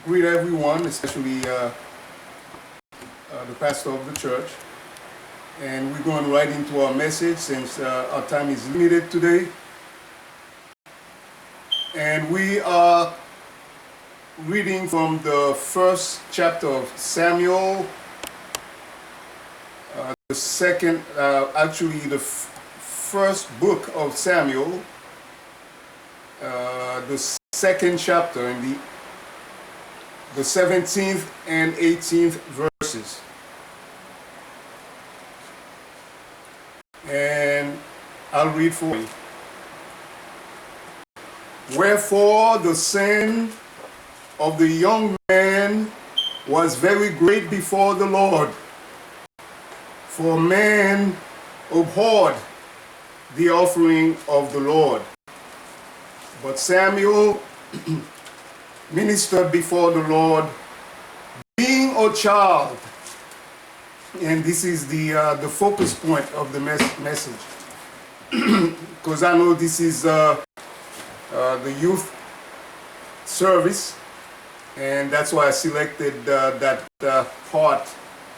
greet everyone, especially the pastor of the church. And we're going right into our message since our time is limited today. And we are reading from the first chapter of Samuel, the second, actually the first book of Samuel, the second chapter in the 17th and 18th verses. And I'll read for you. Wherefore the sin of the young man was very great before the Lord, for man abhorred the offering of the Lord. But Samuel ministered before the Lord, being a child. And this is the focus point of the message. Because I know this is the youth service, and that's why I selected that part,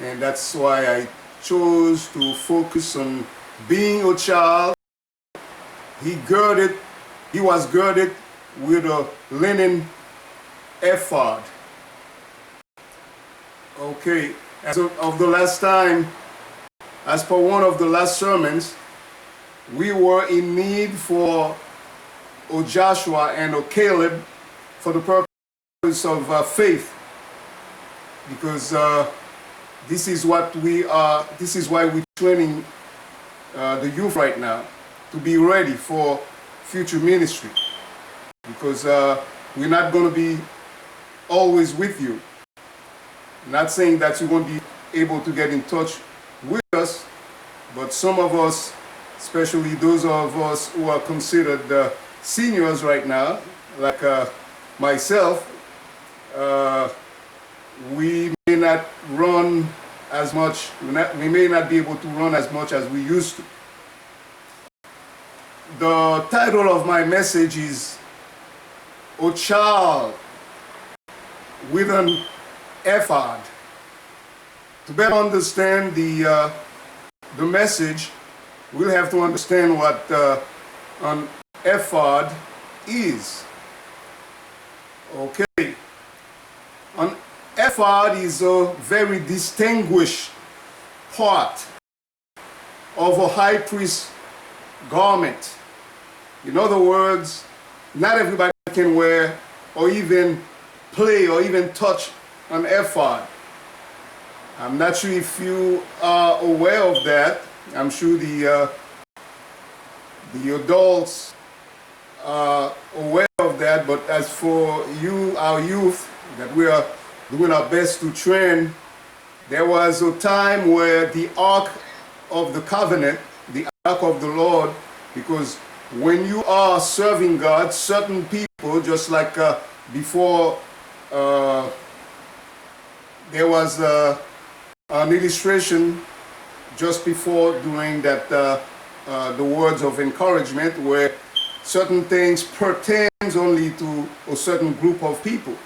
and that's why I chose to focus on being a child. He was girded with a linen ephod. Okay, as of the last time, as per one of the last sermons, we were in need for a Joshua and a Caleb for the purpose of faith, because this is what we are. This is why we're training the youth right now to be ready for future ministry, because we're not going to be always with you. Not saying that you won't be able to get in touch with us, but some of us, especially those of us who are considered seniors right now, like myself, we may not run as much, we may not be able to run as much as we used to. The title of my message is "O Child with an Ephod." To better understand the message, we'll have to understand what an ephod is. Okay. An ephod is a very distinguished part of a high priest garment. In other words, not everybody can wear or even play or even touch an ephod. I'm not sure if you are aware of that. I'm sure the adults are aware of that, but as for you, our youth, that we are doing our best to train, there was a time where the Ark of the Covenant, the Ark of the Lord, because when you are serving God, certain people, just like before there was an illustration just before doing that, the words of encouragement, where certain things pertains only to a certain group of people.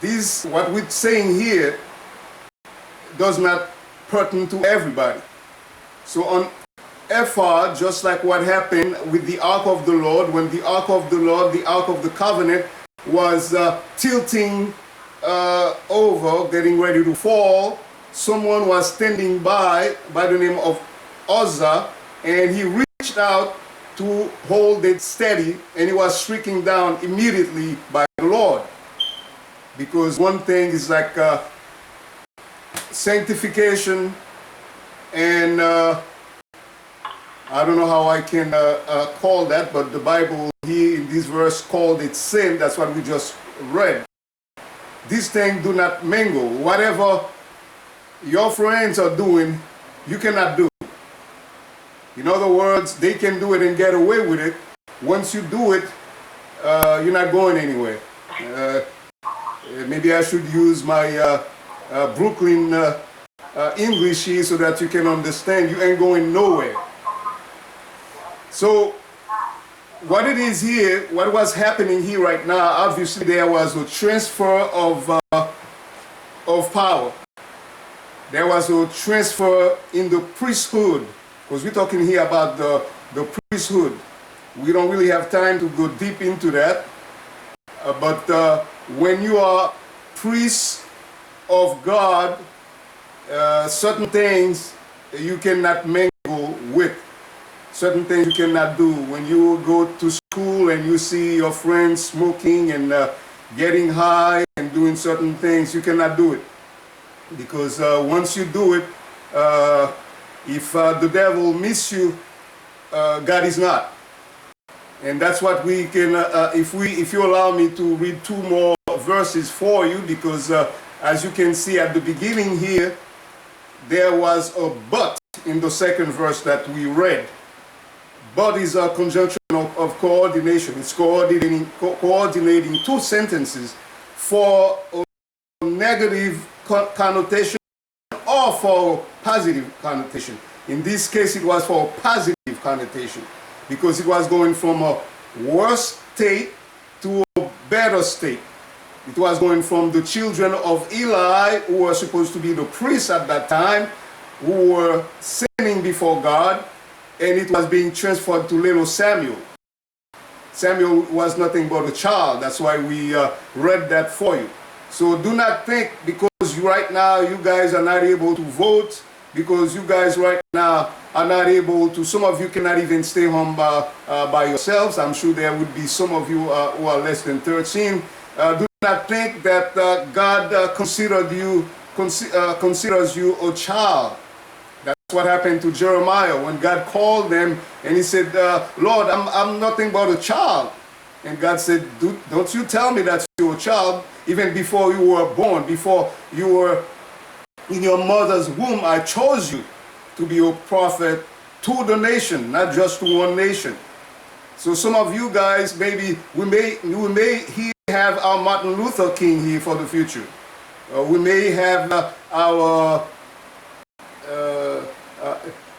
This, what we're saying here, does not pertain to everybody. So on ephod, just like what happened with the Ark of the Lord, when the Ark of the Lord, the Ark of the Covenant, was tilting over, getting ready to fall, someone was standing by the name of Uzzah, and he reached out to hold it steady, and he was stricken down immediately by the Lord. Because one thing is like sanctification, and I don't know how I can call that, but the Bible here in this verse called it sin. That's what we just read. These things do not mingle. Whatever your friends are doing, you cannot do. In other words, they can do it and get away with it. Once you do it, you're not going anywhere. Maybe I should use my Brooklyn English here so that you can understand. You ain't going nowhere. So what it is here, what was happening here right now, obviously there was a transfer of power. There was a transfer in the priesthood, because we're talking here about the priesthood. We don't really have time to go deep into that, but when you are priests of God, certain things you cannot mingle with. Certain things you cannot do. When you go to school and you see your friends smoking and getting high and doing certain things, you cannot do it. Because once you do it, if the devil miss you, God is not. And that's what we can, if you allow me to read 2 more verses for you, because as you can see at the beginning here, there was a but in the 2nd verse that we read. But is a conjunction of coordination. It's coordinating 2 sentences for a negative connotation or for positive connotation. In this case, it was for a positive connotation because it was going from a worse state to a better state. It was going from the children of Eli, who were supposed to be the priests at that time, who were sinning before God, and it was being transferred to little Samuel. Samuel was nothing but a child. That's why we read that for you. So do not think because right now you guys are not able to vote, because you guys right now are not able to, some of you cannot even stay home by yourselves. I'm sure there would be some of you who are less than 13. Do not think that God considers you a child. That's what happened to Jeremiah when God called them and he said, Lord, I'm nothing but a child. And God said, don't you tell me that you're a child. Even before you were born, before you were in your mother's womb, I chose you to be a prophet to the nation, not just to one nation. So some of you guys, maybe we may have our Martin Luther King here for the future. We may have our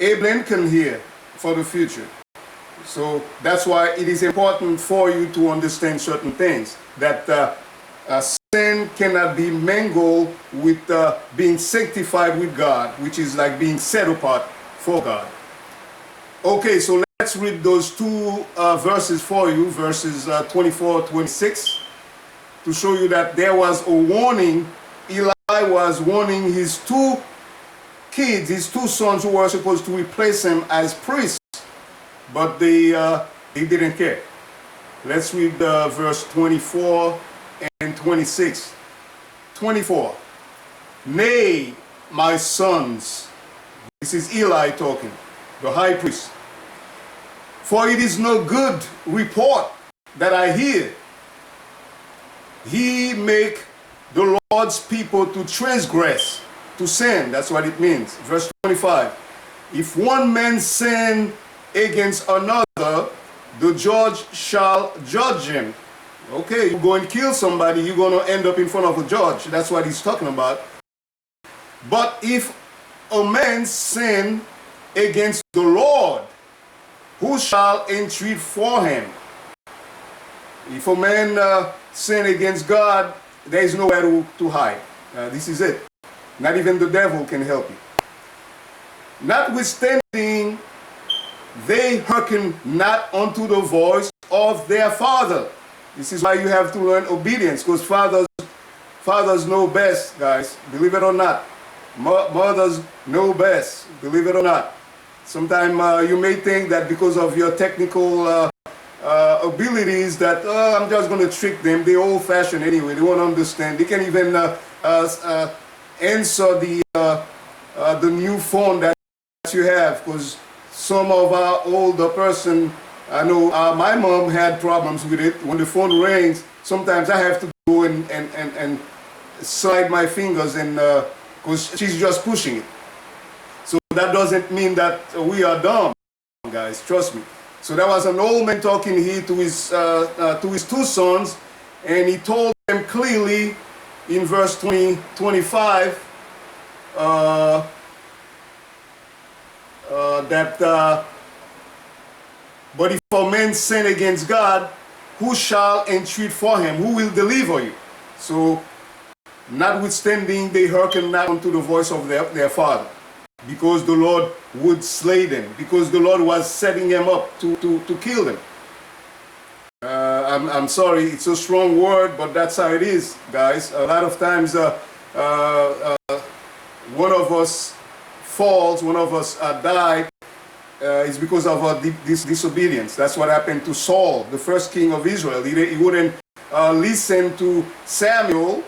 Abe Lincoln here for the future. So that's why it is important for you to understand certain things, that sin cannot be mingled with being sanctified with God, which is like being set apart for God. Okay, so let's read those 2 verses for you, verses 24-26, to show you that there was a warning. Eli was warning his 2 kids, his 2 sons who were supposed to replace him as priests, but they didn't care. Let's read verse 24 and 26. 24. Nay, my sons, this is Eli talking, the high priest, for it is no good report that I hear. He make the Lord's people to transgress, to sin. That's what it means. Verse 25. If one man sin against another, the judge shall judge him. Okay, you go and kill somebody, you're going to end up in front of a judge. That's what he's talking about. But if a man sin against the Lord, who shall entreat for him? If a man sin against God, there is nowhere to hide. This is it. Not even the devil can help you. Notwithstanding, they hearken not unto the voice of their father. This is why you have to learn obedience, because fathers know best, guys, believe it or not. Mothers know best, believe it or not. Sometimes you may think that because of your technical abilities that I'm just going to trick them. They're old-fashioned anyway. They won't understand. They can even answer the new phone that you have, because some of our older person, I know my mom had problems with it. When the phone rings, sometimes I have to go and slide my fingers, and because she's just pushing it. So that doesn't mean that we are dumb, guys. Trust me. So there was an old man talking here to his 2 sons, and he told them clearly in verse 25 that But if a man sin against God, who shall entreat for him? Who will deliver you? So, notwithstanding, they hearken not unto the voice of their father, because the Lord would slay them, because the Lord was setting them up to kill them. I'm sorry, it's a strong word, but that's how it is, guys. A lot of times, one of us falls, one of us died, is because of our disobedience. That's what happened to Saul, the first king of Israel. He wouldn't listen to Samuel.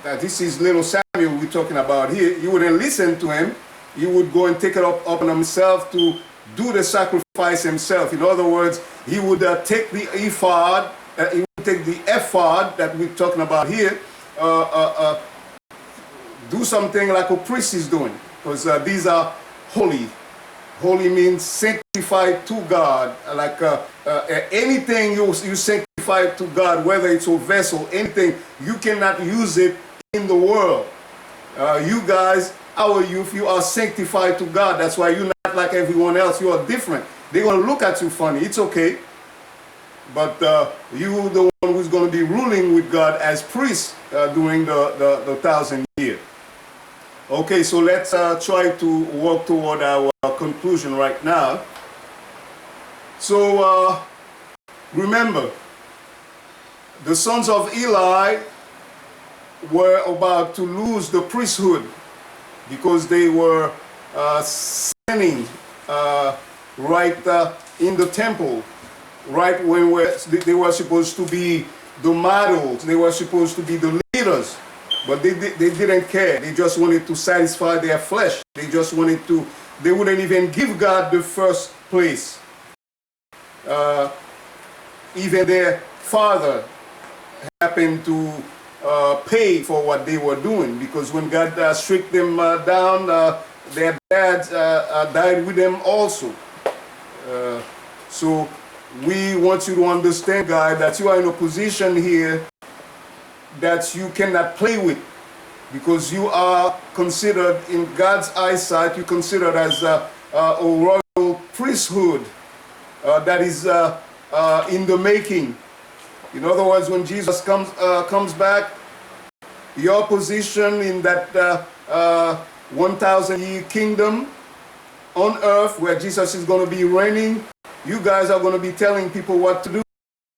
This is little Samuel we're talking about here. He wouldn't listen to him. He would go and take it up on himself to do the sacrifice himself. In other words, he would take the Ephod, he would take the Ephod that we're talking about here, do something like a priest is doing, because these are holy. Holy means sanctified to God. Like anything you sanctify to God, whether it's a vessel, anything, you cannot use it in the world. You guys, our youth, you are sanctified to God. That's why you're not like everyone else. You are different. They're going to look at you funny. It's okay. But you the one who's going to be ruling with God as priest during the 1,000 years. Okay, so let's try to work toward our conclusion right now. So remember, the sons of Eli were about to lose the priesthood because they were sinning right in the temple, right when they were supposed to be the models, they were supposed to be the leaders. But they didn't care. They just wanted to satisfy their flesh. They just wanted to, they wouldn't even give God the first place. Even their father happened to pay for what they were doing, because when God struck them down, their dads died with them also. So we want you to understand, guys, that you are in a position here that you cannot play with, because you are considered, in God's eyesight, you're considered as a royal priesthood that is in the making. In other words, when Jesus comes back, your position in that 1,000-year kingdom on earth where Jesus is going to be reigning, you guys are going to be telling people what to do.